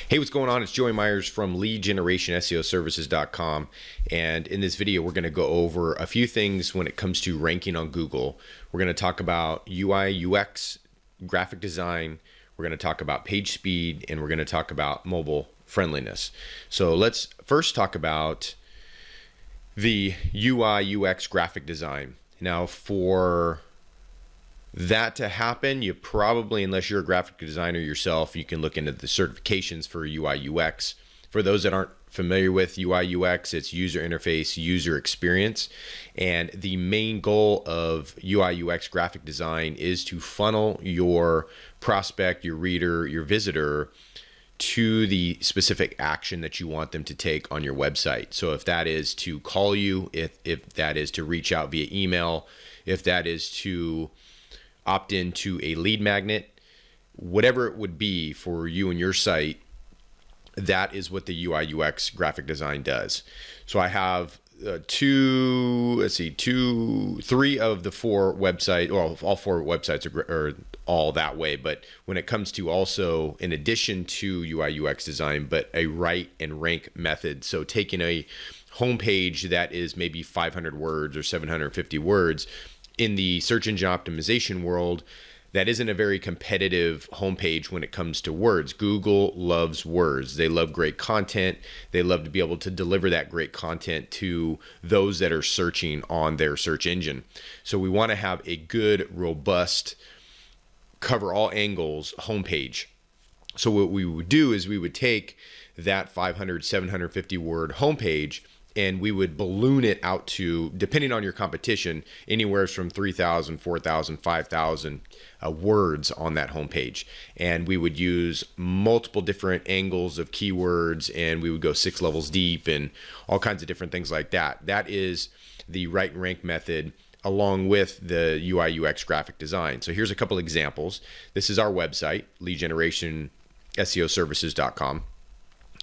Hey, what's going on? It's Joey Myers from Lead Generation SEO Services.com. And in this video, we're going to go over a few things when it comes to ranking on Google. We're going to talk about UI, UX, graphic design. We're going to talk about page speed, and we're going to talk about mobile friendliness. So let's first talk about the UI, UX graphic design. Now, for that to happen, you probably, unless you're a graphic designer yourself, you can look into the certifications for UI UX. For those that aren't familiar with UI UX, it's user interface, user experience. And the main goal of UI UX graphic design is to funnel your prospect, your reader, your visitor to the specific action that you want them to take on your website. So if that is to call you, if that is to reach out via email, if that is to opt into a lead magnet, whatever it would be for you and your site, that is what the UI UX graphic design does. So I have three of the four websites, well, all four websites are all that way. But when it comes to also, in addition to UI UX design, but a write and rank method. So taking a homepage that is maybe 500 words or 750 words, in the search engine optimization world, that isn't a very competitive homepage when it comes to words. Google loves words. They love great content. They love to be able to deliver that great content to those that are searching on their search engine. So we want to have a good, robust, cover all angles homepage. So what we would do is we would take that 500, 750 word homepage, and we would balloon it out to, depending on your competition, anywhere from 3,000, 4,000, 5,000 words on that homepage. And we would use multiple different angles of keywords, and we would go 6 levels deep and all kinds of different things like that. That is the write and rank method, along with the UI UX graphic design. So here's a couple examples. This is our website, Lead Generation SEO Services.com.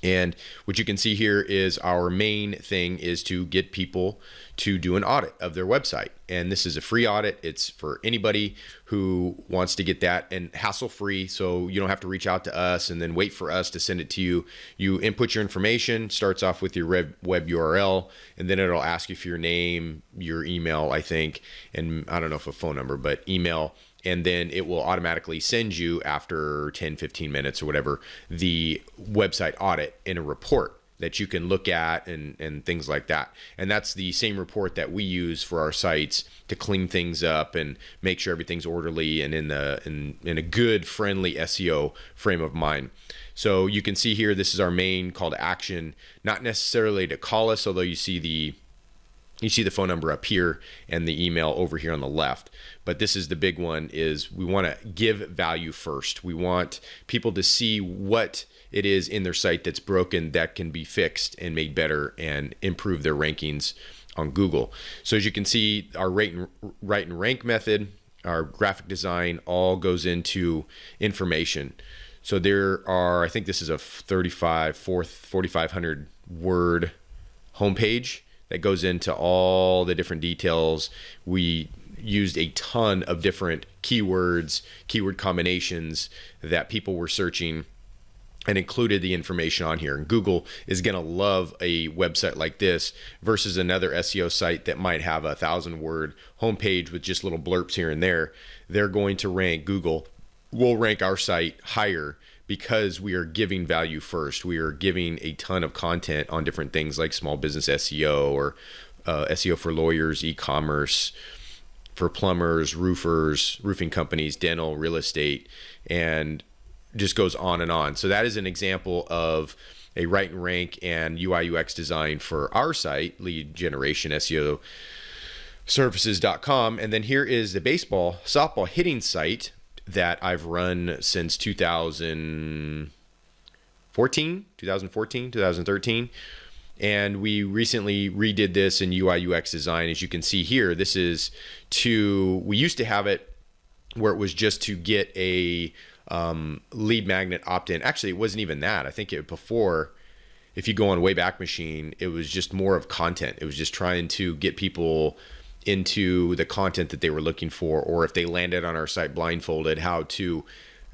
And what you can see here is our main thing is to get people to do an audit of their website. And this is a free audit. It's for anybody who wants to get that, and hassle-free. So you don't have to reach out to us and then wait for us to send it to you. You input your information, starts off with your web URL, and then it'll ask you for your name, your email, I think, and I don't know if a phone number, but email. And then it will automatically send you, after 10, 15 minutes or whatever, the website audit in a report that you can look at and things like that. And that's the same report that we use for our sites to clean things up and make sure everything's orderly and in a good, friendly SEO frame of mind. So you can see here, this is our main call to action, not necessarily to call us, although you see the phone number up here and the email over here on the left. But this is the big one, is we want to give value first. We want people to see what it is in their site that's broken that can be fixed and made better and improve their rankings on Google. So as you can see, our write and rank method, our graphic design, all goes into information. So there are, I think this is a 4,500 word homepage that goes into all the different details. We used a ton of different keywords, keyword combinations that people were searching, and included the information on here. And Google is going to love a website like this versus another SEO site that might have a 1,000-word homepage with just little blurps here and there. They're going to rank, Google will rank our site higher because we are giving value first. We are giving a ton of content on different things like small business SEO, or SEO for lawyers, e-commerce, for plumbers, roofers, roofing companies, dental, real estate, and just goes on and on. So that is an example of a write and rank and UI UX design for our site, Lead Generation SEO Services.com. And then here is the softball hitting site that I've run since 2013. And we recently redid this in UI UX design. As you can see here, this is we used to have it where it was just to get a lead magnet opt-in. Actually, it wasn't even that. I think before, if you go on Wayback Machine, it was just more of content. It was just trying to get people into the content that they were looking for, or if they landed on our site blindfolded, how to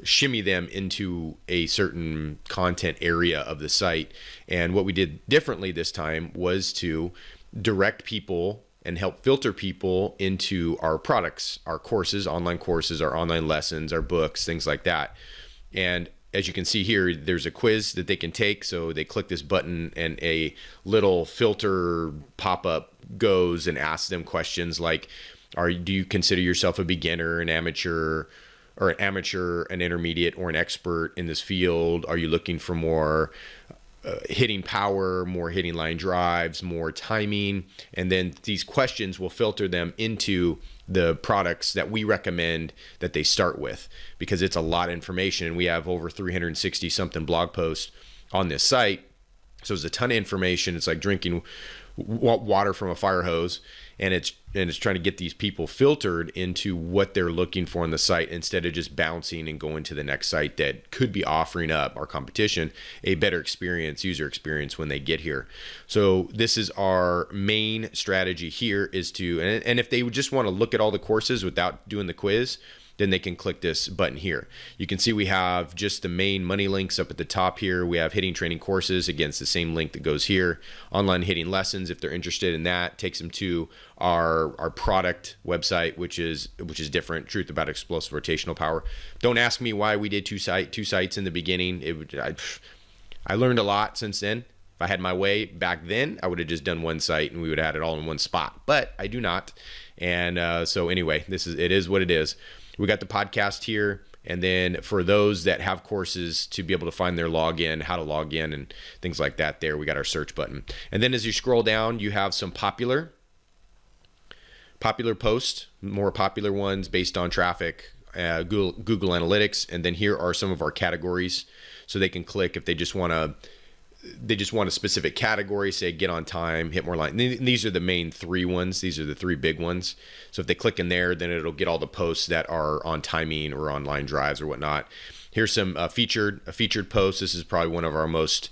shimmy them into a certain content area of the site. And what we did differently this time was to direct people and help filter people into our products, our courses, online courses, our online lessons, our books, things like that. And as you can see here, there's a quiz that they can take. So they click this button and a little filter pop-up goes and asks them questions like, do you consider yourself a beginner, an amateur, an intermediate, or an expert in this field? Are you looking for more hitting power, more hitting line drives, more timing? And then these questions will filter them into the products that we recommend that they start with, because it's a lot of information, and we have over 360 something blog posts on this site. So it's a ton of information. It's like drinking water from a fire hose, and it's trying to get these people filtered into what they're looking for on the site, instead of just bouncing and going to the next site that could be offering up our competition a better experience, user experience, when they get here. So this is our main strategy here, is to, and if they would just want to look at all the courses without doing the quiz, then they can click this button here. You can see we have just the main money links up at the top here. We have hitting training courses. Again, it's the same link that goes here. Online hitting lessons, if they're interested in that, takes them to our product website, which is different. Truth about explosive rotational power. Don't ask me why we did two sites in the beginning. I learned a lot since then. If I had my way back then, I would have just done one site and we would have had it all in one spot. But I do not. And so anyway, it is what it is. We got the podcast here, and then for those that have courses to be able to find their login, how to log in and things like that, there we got our search button. And then as you scroll down, you have some popular posts, more popular ones based on traffic, Google Analytics, and then here are some of our categories. So they can click if they just want a specific category, say get on time, hit more line. These are the main three ones. These are the three big ones. So if they click in there, then it'll get all the posts that are on timing or on line drives or whatnot. Here's some featured posts. This is probably one of our most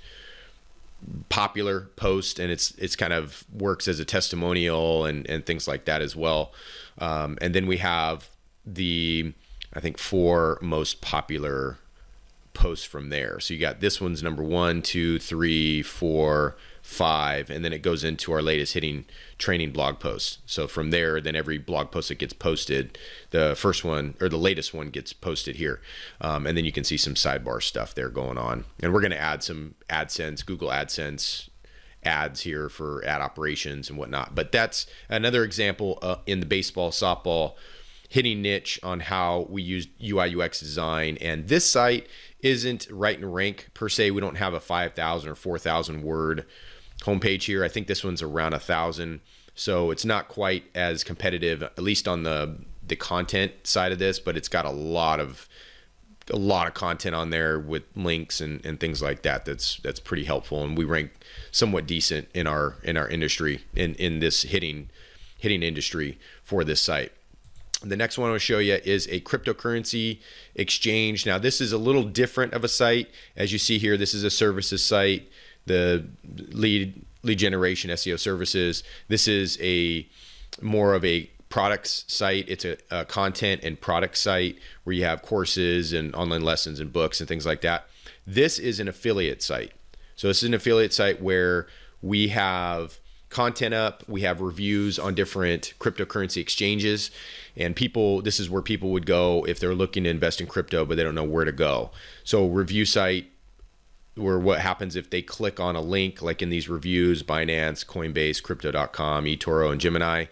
popular posts, and it's kind of works as a testimonial and things like that as well. And then we have I think 4 most popular posts from there. So you got this one's number 1, 2, 3, 4, 5, and then it goes into our latest hitting training blog posts. So from there, then every blog post that gets posted, the first one or the latest one gets posted here. And then you can see some sidebar stuff there going on. And we're going to add some AdSense, Google AdSense ads here for ad operations and whatnot. But that's another example in the baseball, softball hitting niche on how we use UI UX design. And this site isn't Write and Rank per se. We don't have a 5,000 or 4,000 word homepage here. I think this one's around 1,000. So it's not quite as competitive, at least on the content side of this, but it's got a lot of content on there with links and things like that. That's pretty helpful. And we rank somewhat decent in our industry, in this hitting industry for this site. The next one I'll show you is a cryptocurrency exchange. Now this is a little different of a site. As you see here, this is a services site, the lead generation SEO services. This is more of a products site. It's a content and product site where you have courses and online lessons and books and things like that. This is an affiliate site. So this is an affiliate site where we have content up, we have reviews on different cryptocurrency exchanges, and this is where people would go if they're looking to invest in crypto but they don't know where to go. So review site, where what happens if they click on a link like in these reviews, Binance, Coinbase, Crypto.com, eToro, and Gemini.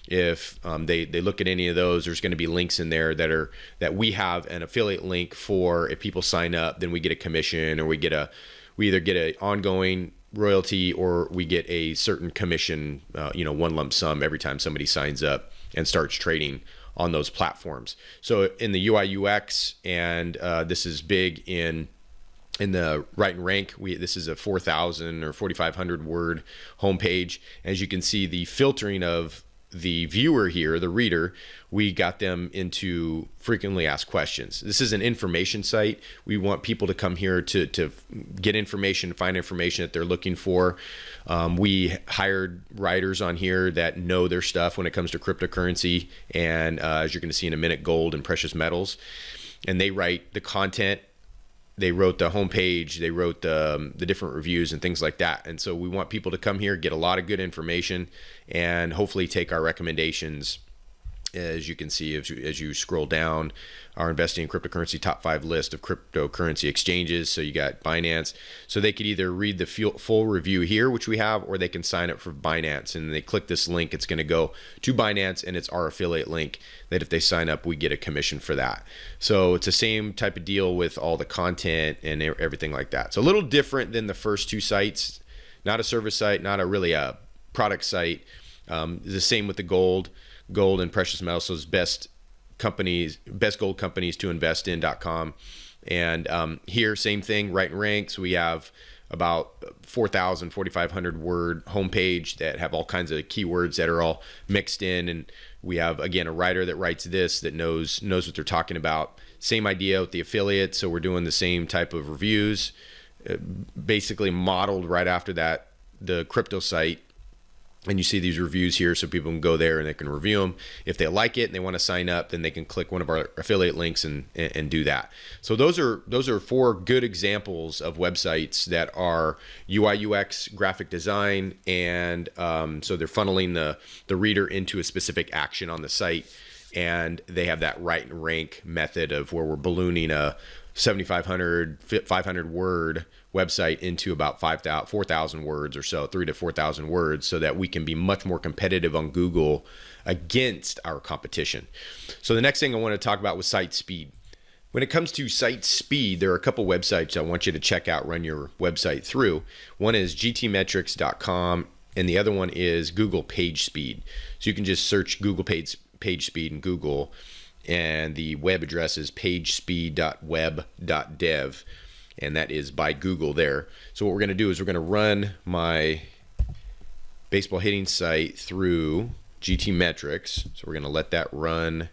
If they look at any of those, there's going to be links in there that we have an affiliate link for. If people sign up, then we get a commission, or we either get an ongoing royalty, or we get a certain commission, one lump sum every time somebody signs up and starts trading on those platforms. So in the UI UX, and this is big in the Write and Rank, this is a 4,000 or 4,500 word homepage. As you can see, the filtering of the viewer here, the reader, we got them into frequently asked questions. This is an information site. We want people to come here to get information, find information that they're looking for. We hired writers on here that know their stuff when it comes to cryptocurrency and as you're going to see in a minute, gold and precious metals. And they write the content. They wrote the homepage, they wrote the different reviews and things like that. And so we want people to come here, get a lot of good information, and hopefully take our recommendations. As you can see, as you scroll down, our investing in cryptocurrency top 5 list of cryptocurrency exchanges. So you got Binance. So they could either read the full review here, which we have, or they can sign up for Binance. And they click this link, it's going to go to Binance, and it's our affiliate link that if they sign up, we get a commission for that. So it's the same type of deal with all the content and everything like that. So a little different than the first 2 sites. Not a service site, not really a product site. The same with the gold and precious metals. So it's best gold companies to invest in.com. And here, same thing, Right and Ranks. We have about 4,500 word homepage that have all kinds of keywords that are all mixed in. And we have, again, a writer that writes this that knows what they're talking about. Same idea with the affiliate. So we're doing the same type of reviews, basically modeled right after that, the crypto site. And you see these reviews here, so people can go there and they can review them. If they like it and they want to sign up, then they can click one of our affiliate links and do that. So those are 4 good examples of websites that are UI UX graphic design, and so they're funneling the reader into a specific action on the site, and they have that Right and Rank method of where we're ballooning a 7,500, 500 word website into about 4,000 words or so, 3,000 to 4,000 words, so that we can be much more competitive on Google against our competition. So the next thing I want to talk about was site speed. When it comes to site speed, there are a couple websites I want you to check out, run your website through. One is gtmetrix.com, and the other one is Google Page Speed. So you can just search Google Page Speed in Google, and the web address is pagespeed.web.dev, and that is by Google there. So what we're going to do is we're going to run my baseball hitting site through GTmetrix. So we're going to let that run,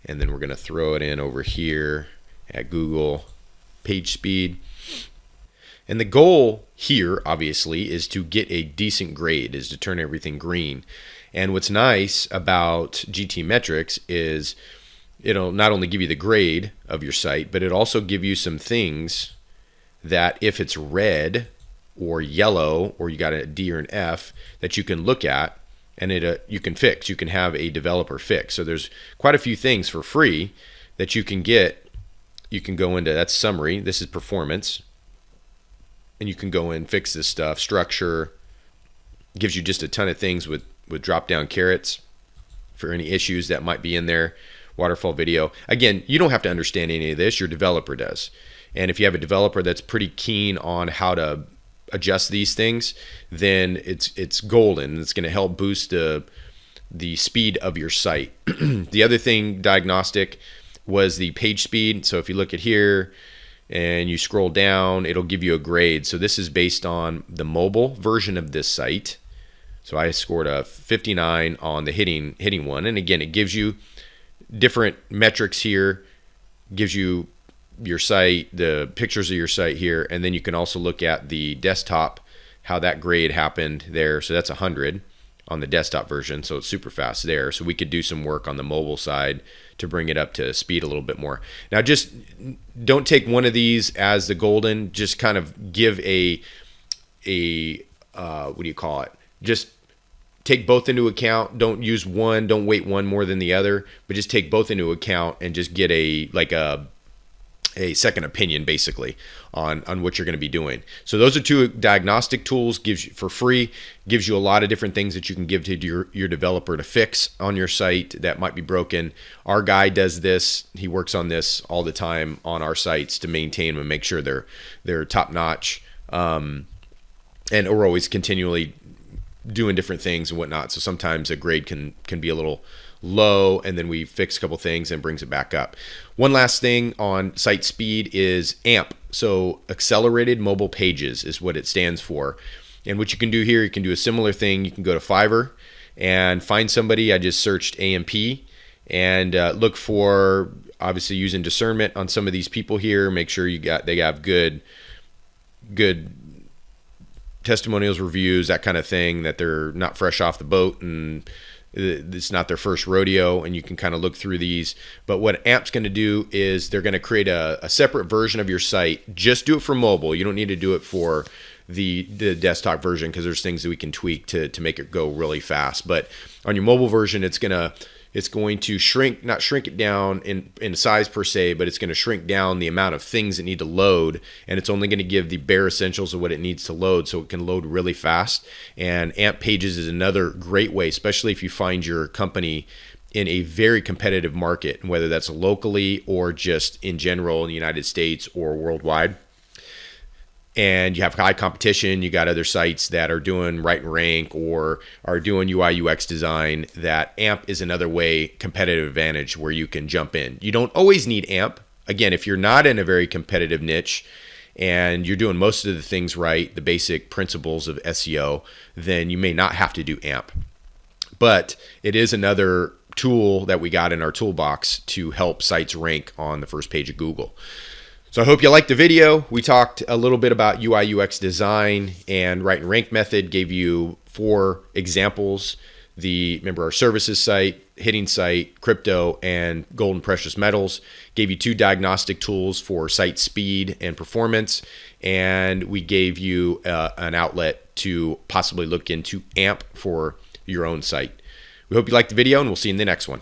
and then we're going to throw it in over here at Google Page Speed. And the goal here, obviously, is to get a decent grade, is to turn everything green. And what's nice about GTmetrix is it'll not only give you the grade of your site, but it also give you some things that if it's red or yellow, or you got a D or an F, that you can look at and you can fix. You can have a developer fix. So there's quite a few things for free that you can get. You can go into, that's summary, this is performance, and you can go in, fix this stuff. Structure gives you just a ton of things with drop down carrots for any issues that might be in there. Waterfall video. Again, you don't have to understand any of this, your developer does. And if you have a developer that's pretty keen on how to adjust these things, then it's golden. It's going to help boost the speed of your site. The other thing, diagnostic, was the page speed. So if you look at here and you scroll down, it'll give you a grade. So this is based on the mobile version of this site. So I scored a 59 on the hitting one. And again, it gives you different metrics here, gives you your site, the pictures of your site here, and then you can also look at the desktop, how that grade happened there. So that's 100 on the desktop version, so it's super fast there. So we could do some work on the mobile side to bring it up to speed a little bit more. Now, just don't take one of these as the golden. Just kind of give a what do you call it? Just take both into account. Don't use one. Don't weight one more than the other, but just take both into account and just get a second opinion basically on what you're going to be doing. So those are 2 diagnostic tools, gives you for free, gives you a lot of different things that you can give to your developer to fix on your site that might be broken. Our guy does this. He works on this all the time on our sites to maintain them and make sure they're top notch. And we're always continually doing different things and whatnot. So sometimes a grade can be a little low, and then we fix a couple things and brings it back up. One last thing on site speed is AMP. So Accelerated Mobile Pages is what it stands for. And what you can do here, you can do a similar thing. You can go to Fiverr and find somebody. I just searched AMP and look for, obviously using discernment on some of these people here. Make sure they have good testimonials, reviews, that kind of thing, that they're not fresh off the boat and it's not their first rodeo, and you can kind of look through these. But what AMP's going to do is they're going to create a separate version of your site. Just do it for mobile. You don't need to do it for the desktop version, because there's things that we can tweak to make it go really fast. But on your mobile version, it's going to shrink, not shrink it down in size per se, but it's going to shrink down the amount of things that need to load, and it's only going to give the bare essentials of what it needs to load, so it can load really fast. And AMP Pages is another great way, especially if you find your company in a very competitive market, whether that's locally or just in general in the United States or worldwide. And you have high competition, you got other sites that are doing Write and Rank or are doing UI UX design, that AMP is another way, competitive advantage, where you can jump in. You don't always need AMP. Again, if you're not in a very competitive niche and you're doing most of the things right, the basic principles of SEO, then you may not have to do AMP. But it is another tool that we got in our toolbox to help sites rank on the first page of Google. So I hope you liked the video. We talked a little bit about UI UX design and Write and Rank method, gave you 4 examples. Remember our services site, hitting site, crypto, and gold and precious metals. Gave you 2 diagnostic tools for site speed and performance. And we gave you an outlet to possibly look into AMP for your own site. We hope you liked the video, and we'll see you in the next one.